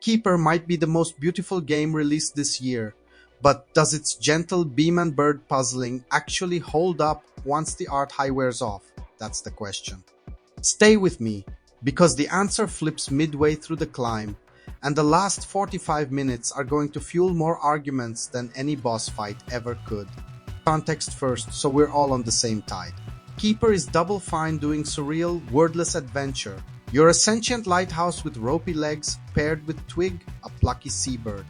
Keeper might be the most beautiful game released this year, but does its gentle beam and bird puzzling actually hold up once the art high wears off? That's the question. Stay with me, because the answer flips midway through the climb, and the last 45 minutes are going to fuel more arguments than any boss fight ever could. Context first, so we're all on the same tide. Keeper is Double Fine doing surreal, wordless adventure. You're a sentient lighthouse with ropey legs paired with Twig, a plucky seabird.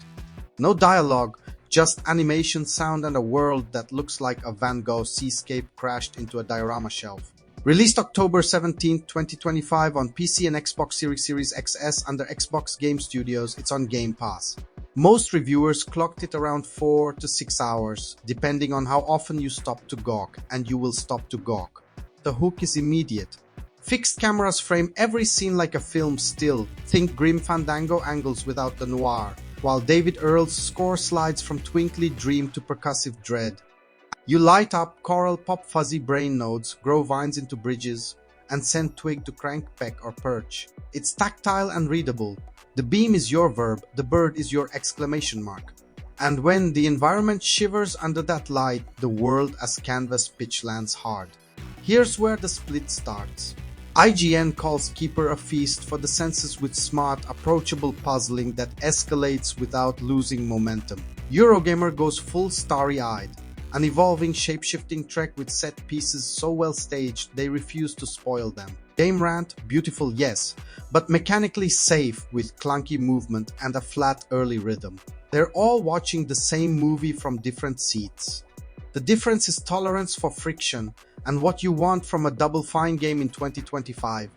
No dialogue, just animation, sound, and a world that looks like a Van Gogh seascape crashed into a diorama shelf. Released October 17, 2025 on PC and Xbox Series XS under Xbox Game Studios, it's on Game Pass. Most reviewers clocked it around 4 to 6 hours, depending on how often you stop to gawk, and you will stop to gawk. The hook is immediate. Fixed cameras frame every scene like a film still, think Grim Fandango angles without the noir, while David Earl's score slides from twinkly dream to percussive dread. You light up, coral pop fuzzy brain nodes, grow vines into bridges, and send Twig to crank, peck, or perch. It's tactile and readable. The beam is your verb, the bird is your exclamation mark. And when the environment shivers under that light, the world as canvas pitch lands hard. Here's where the split starts. IGN calls Keeper a feast for the senses with smart, approachable puzzling that escalates without losing momentum. Eurogamer goes full starry-eyed, an evolving shape-shifting trek with set pieces so well staged they refuse to spoil them. Game Rant, beautiful yes, but mechanically safe with clunky movement and a flat early rhythm. They're all watching the same movie from different seats. The difference is tolerance for friction and what you want from a Double Fine game in 2025.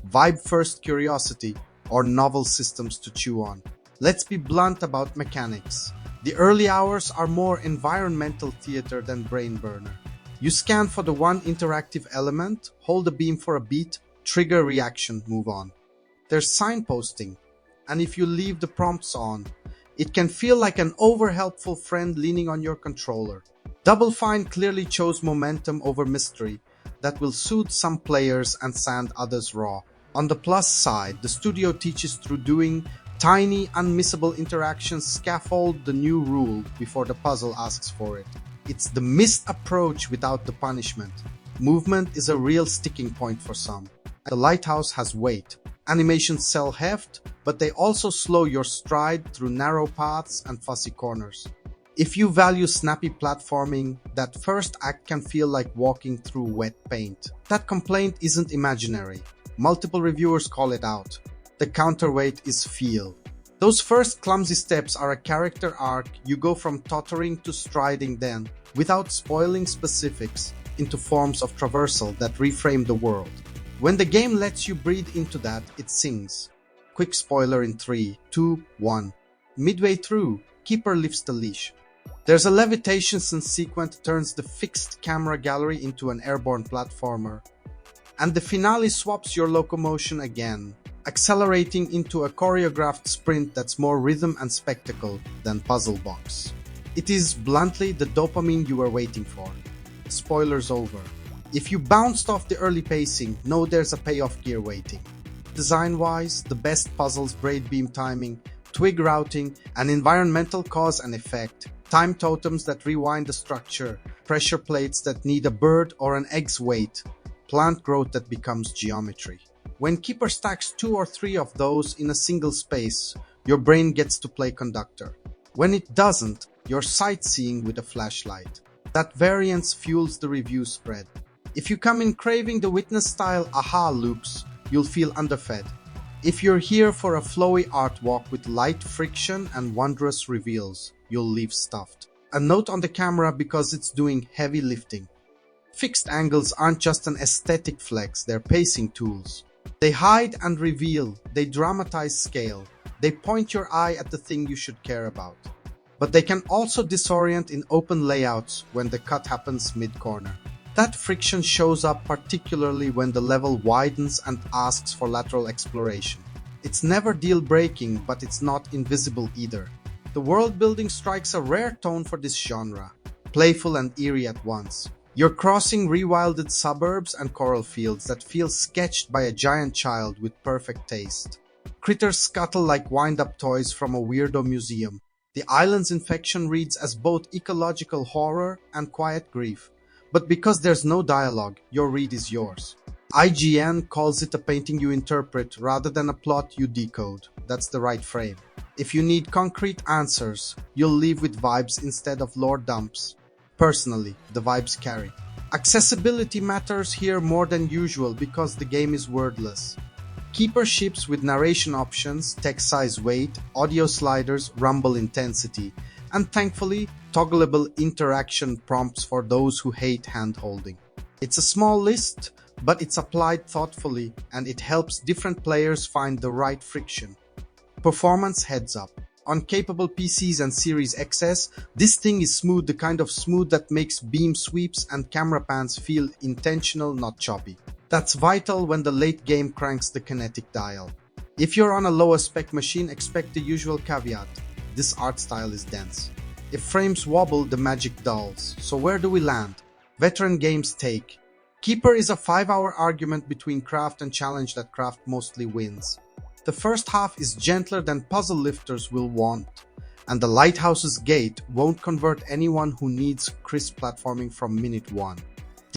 Vibe-first curiosity or novel systems to chew on. Let's be blunt about mechanics. The early hours are more environmental theater than brain burner. You scan for the one interactive element, hold the beam for a beat, trigger reaction, move on. There's signposting, and if you leave the prompts on, it can feel like an over-helpful friend leaning on your controller. Double Fine clearly chose momentum over mystery that will soothe some players and sand others raw. On the plus side, the studio teaches through doing tiny, unmissable interactions scaffold the new rule before the puzzle asks for it. It's the missed approach without the punishment. Movement is a real sticking point for some. The lighthouse has weight. Animations sell heft, but they also slow your stride through narrow paths and fussy corners. If you value snappy platforming, that first act can feel like walking through wet paint. That complaint isn't imaginary. Multiple reviewers call it out. The counterweight is feel. Those first clumsy steps are a character arc. You go from tottering to striding, then, without spoiling specifics, into forms of traversal that reframe the world. When the game lets you breathe into that, it sings. Quick spoiler in 3, 2, 1. Midway through, Keeper lifts the leash. There's a levitation sequence that turns the fixed camera gallery into an airborne platformer. And the finale swaps your locomotion again, accelerating into a choreographed sprint that's more rhythm and spectacle than puzzle box. It is, bluntly, the dopamine you were waiting for. Spoilers over. If you bounced off the early pacing, know there's a payoff gear waiting. Design-wise, the best puzzles, braid beam timing, twig routing, and environmental cause and effect, time totems that rewind the structure, pressure plates that need a bird or an egg's weight, plant growth that becomes geometry. When Keeper stacks 2 or 3 of those in a single space, your brain gets to play conductor. When it doesn't, you're sightseeing with a flashlight. That variance fuels the review spread. If you come in craving the Witness-style aha loops, you'll feel underfed. If you're here for a flowy art walk with light friction and wondrous reveals, you'll leave stuffed. A note on the camera because it's doing heavy lifting. Fixed angles aren't just an aesthetic flex, they're pacing tools. They hide and reveal, they dramatize scale, they point your eye at the thing you should care about. But they can also disorient in open layouts when the cut happens mid-corner. That friction shows up particularly when the level widens and asks for lateral exploration. It's never deal-breaking, but it's not invisible either. The world building strikes a rare tone for this genre, playful and eerie at once. You're crossing rewilded suburbs and coral fields that feel sketched by a giant child with perfect taste. Critters scuttle like wind-up toys from a weirdo museum. The island's infection reads as both ecological horror and quiet grief. But because there's no dialogue, your read is yours. IGN calls it a painting you interpret rather than a plot you decode. That's the right frame. If you need concrete answers, you'll leave with vibes instead of lore dumps. Personally, the vibes carry. Accessibility matters here more than usual because the game is wordless. Keeper ships with narration options, text size weight, audio sliders, rumble intensity, and thankfully, toggleable interaction prompts for those who hate hand-holding. It's a small list, but it's applied thoughtfully and it helps different players find the right friction. Performance heads up. On capable PCs and Series XS, this thing is smooth, the kind of smooth that makes beam sweeps and camera pans feel intentional, not choppy. That's vital when the late game cranks the kinetic dial. If you're on a lower spec machine, expect the usual caveat. This art style is dense. If frames wobble, the magic dulls. So where do we land? Veteran games take. Keeper is a 5-hour argument between craft and challenge that craft mostly wins. The first half is gentler than puzzle lifters will want, and the lighthouse's gate won't convert anyone who needs crisp platforming from minute 1.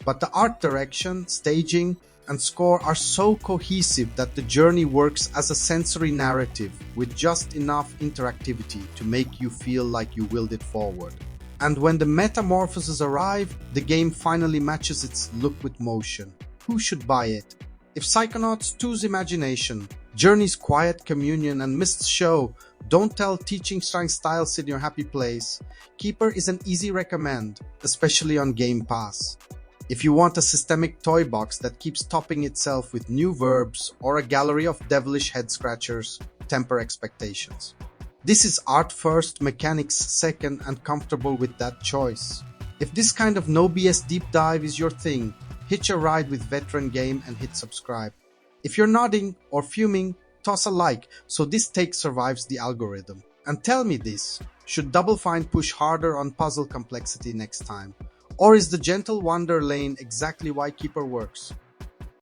But the art direction, staging, and score are so cohesive that the journey works as a sensory narrative with just enough interactivity to make you feel like you willed it forward. And when the metamorphoses arrive, the game finally matches its look with motion. Who should buy it? If Psychonauts 2's imagination, Journey's quiet communion, and Mist's show don't tell teaching styles in your happy place, Keeper is an easy recommend, especially on Game Pass. If you want a systemic toy box that keeps topping itself with new verbs or a gallery of devilish head-scratchers, temper expectations. This is art first, mechanics second, and comfortable with that choice. If this kind of no BS deep dive is your thing, hitch a ride with Veteran Game and hit subscribe. If you're nodding or fuming, toss a like so this take survives the algorithm. And tell me this, should Double Fine push harder on puzzle complexity next time? Or is the gentle wonder lane exactly why Keeper works?